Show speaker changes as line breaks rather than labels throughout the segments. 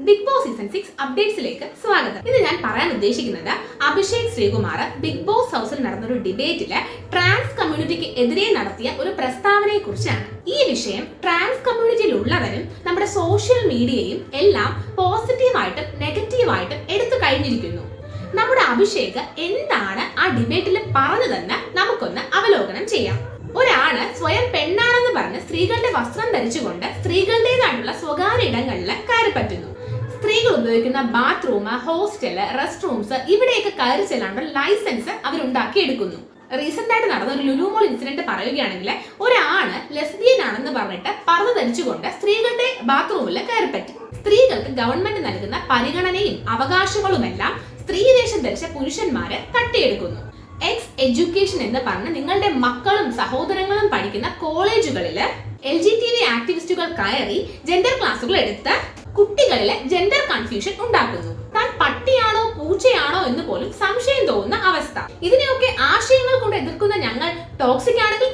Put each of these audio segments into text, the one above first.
Big boss season 6 അപ്ഡേറ്റ്സിലേക്ക് സ്വാഗതം. ഇത് ഞാൻ പറയാൻ ഉദ്ദേശിക്കുന്നത് അഭിഷേക് ശ്രീകുമാർ ബിഗ് ബോസ് ഹൗസിൽ നടന്നൊരു ഡിബേറ്റില് ട്രാൻസ് കമ്മ്യൂണിറ്റിക്ക് എതിരെ നടത്തിയ ഒരു പ്രസ്താവനയെ കുറിച്ചാണ്. ഈ വിഷയം ട്രാൻസ് കമ്മ്യൂണിറ്റിയിലുള്ളവരും നമ്മുടെ സോഷ്യൽ മീഡിയയും എല്ലാം പോസിറ്റീവായിട്ടും നെഗറ്റീവായിട്ടും എടുത്തു കഴിഞ്ഞിരിക്കുന്നു. നമ്മുടെ അഭിഷേക് എന്താണ് ആ ഡിബേറ്റിൽ പറഞ്ഞതെന്ന് നമുക്കൊന്ന് അവലോകനം ചെയ്യാം. ഒരാണ് സ്വയം പെണ്ണാണെന്ന് പറഞ്ഞ് സ്ത്രീകളുടെ വസ്ത്രം ധരിച്ചുകൊണ്ട് സ്ത്രീകളുടേതായിട്ടുള്ള സ്വകാര്യ ഇടങ്ങളിൽ കയറി പറ്റുന്നു. സ്ത്രീകൾ ഉപയോഗിക്കുന്ന ബാത്റൂം, ഹോസ്റ്റല്, റെസ്റ്റ് റൂംസ് ഇവിടെയൊക്കെ കയറി ചെല്ലാനുള്ള ലൈസൻസ് അവരുണ്ടാക്കി എടുക്കുന്നു. റീസെന്റ് ആയിട്ട് നടന്ന ഒരു ലുലു മോൾ ഇൻസിഡന്റ് പറയുകയാണെങ്കിൽ ഒരാണ് ലെസ്ബിയൻ ആണെന്ന് പറഞ്ഞിട്ട് പർദ്ദ ധരിച്ചുകൊണ്ട് സ്ത്രീകളുടെ ബാത്റൂമിൽ കയറിപ്പറ്റി. സ്ത്രീകൾക്ക് ഗവൺമെന്റ് നൽകുന്ന പരിഗണനയും അവകാശങ്ങളുമെല്ലാം സ്ത്രീ വേഷം ധരിച്ച പുരുഷന്മാര് തട്ടിയെടുക്കുന്നു. എക്സ് എഡ്യൂക്കേഷൻ എന്ന് പറഞ്ഞ് നിങ്ങളുടെ മക്കളും സഹോദരങ്ങളും പഠിക്കുന്ന കോളേജുകളില് LGBTQ ആക്ടിവിസ്റ്റുകൾ കയറി ജെൻഡർ ക്ലാസുകൾ എടുത്ത് കുട്ടികളിലെ ജെൻഡർ കൺഫ്യൂഷൻ ഉണ്ടാക്കുന്നു. താൻ പട്ടിയാണോ പൂച്ചയാണോ എന്ന് പോലും സംശയം തോന്നുന്ന അവസ്ഥ. ഇതിനെയൊക്കെ ആശയങ്ങൾ കൊണ്ട് എതിർക്കുന്ന ഞങ്ങൾ ടോക്സിക് ആണെങ്കിൽ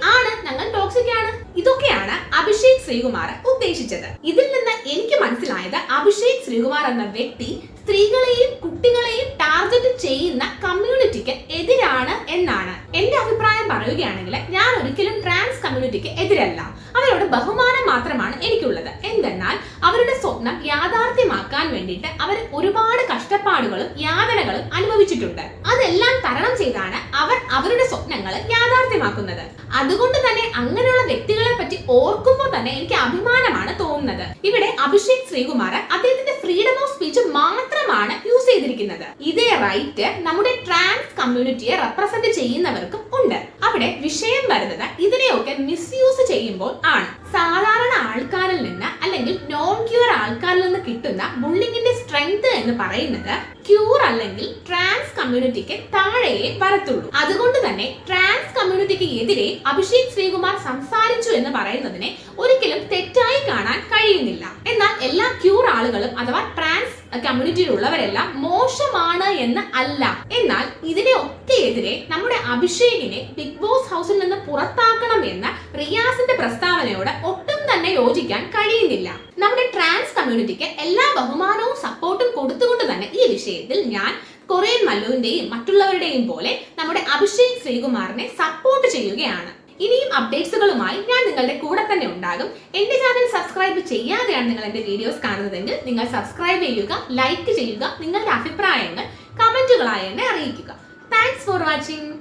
ഞങ്ങൾ ടോക്സിക് ആണ്. ഇതൊക്കെയാണ് അഭിഷേക് ശ്രീകുമാർ ഉദ്ദേശിച്ചത്. ഇതിൽ നിന്ന് എനിക്ക് മനസ്സിലായത് അഭിഷേക് ശ്രീകുമാർ എന്ന വ്യക്തി സ്ത്രീകളെയും കുട്ടികളെയും ടാർഗറ്റ് ചെയ്യുന്ന കമ്മ്യൂണിറ്റിക്ക് എതിരാണ് എന്നാണ്. എന്റെ അഭിപ്രായം പറയുകയാണെങ്കിൽ ഞാൻ ഒരിക്കലും ട്രാൻസ് കമ്മ്യൂണിറ്റിക്ക് എതിരല്ല. അവരോട് ബഹുമാനം മാത്രമാണ് എനിക്കുള്ളത്. എന്തെന്നാൽ അവരുടെ സ്വപ്നം യാഥാർത്ഥ്യമാക്കാൻ വേണ്ടിയിട്ട് അവർ ഒരുപാട് കഷ്ടപ്പാടുകളും യാതനകളും അനുഭവിച്ചിട്ടുണ്ട്. അതെല്ലാം തരണം ചെയ്താണ് അവർ അവരുടെ സ്വപ്നങ്ങൾ യാഥാർത്ഥ്യമാക്കുന്നത്. അതുകൊണ്ട് തന്നെ അങ്ങനെയുള്ള വ്യക്തികളെ പറ്റി ഓർക്കുമ്പോൾ തന്നെ എനിക്ക് അഭിമാനമാണ് തോന്നുന്നത്. ഇവിടെ അഭിഷേക് ശ്രീകുമാർ അദ്ദേഹത്തിന്റെ ഫ്രീഡം ഓഫ് സ്പീച്ച് മാത്രമാണ് യൂസ് ചെയ്തിരിക്കുന്നത്. ഇതേ റൈറ്റ് നമ്മുടെ ട്രാൻസ് കമ്മ്യൂണിറ്റിയെ റെപ്രസെന്റ് ചെയ്യുന്നവർക്കും ഉണ്ട്. അവിടെ വിഷയം വരുന്നത് ഇതിനെയൊക്കെ മിസ്യൂസ് ചെയ്യുമ്പോൾ ആണ്. സാധാരണ ആൾക്കാരിൽ നിന്ന് അല്ലെങ്കിൽ നോൺ ക്യൂർ ആൾക്കാരിൽ നിന്ന് കിട്ടുന്ന ബുള്ളിങ്ങിന്റെ സ്ട്രെങ്ത് എന്ന് പറയുന്നത് ക്യൂർ അല്ലെങ്കിൽ ട്രാൻസ് കമ്മ്യൂണിറ്റിക്ക് താഴെയേ വരത്തുള്ളൂ. അതുകൊണ്ട് തന്നെ ട്രാൻസ് കമ്മ്യൂണിറ്റിക്ക് എതിരെ അഭിഷേക് ശ്രീകുമാർ സംസാരിച്ചു എന്ന് പറയുന്നതിനെ ഒരിക്കലും തെറ്റായി കാണാൻ കഴിയുന്നില്ല. എന്നാൽ എല്ലാ ക്യൂർ ആളുകളും അഥവാ ട്രാൻസ് കമ്മ്യൂണിറ്റിയിലുള്ളവരെല്ലാം മോശമാണ് എന്ന് അല്ല. എന്നാൽ ഇതിനെ ഒക്കെ എതിരെ നമ്മുടെ അഭിഷേകിനെ ബിഗ് ബോസ് ഹൗസിൽ നിന്ന് പുറത്താക്കണം എന്ന റിയാസിന്റെ പ്രസ്താവനയോട് ഒട്ടും തന്നെ യോജിക്കാൻ കഴിയുന്നില്ല. നമ്മുടെ ട്രാൻസ് കമ്മ്യൂണിറ്റിക്ക് എല്ലാ ബഹുമാനവും സപ്പോർട്ടും കൊടുത്തുകൊണ്ട് തന്നെ ഈ വിഷയത്തിൽ ഞാൻ കൊറിയൻ മല്ലുവിന്റെയും മറ്റുള്ളവരുടെയും പോലെ നമ്മുടെ അഭിഷേക് ശ്രീകുമാറിനെ സപ്പോർട്ട് ചെയ്യുകയാണ്. ഇനിയും അപ്ഡേറ്റ്സുകളുമായി ഞാൻ നിങ്ങളുടെ കൂടെ തന്നെ ഉണ്ടാകും. എന്റെ ചാനൽ സബ്സ്ക്രൈബ് ചെയ്യാതെയാണ് നിങ്ങൾ എന്റെ വീഡിയോസ് കാണുന്നതെങ്കിൽ നിങ്ങൾ സബ്സ്ക്രൈബ് ചെയ്യുക, ലൈക്ക് ചെയ്യുക, നിങ്ങളുടെ അഭിപ്രായങ്ങൾ കമന്റുകളായി എന്നെ അറിയിക്കുക. Thanks for watching.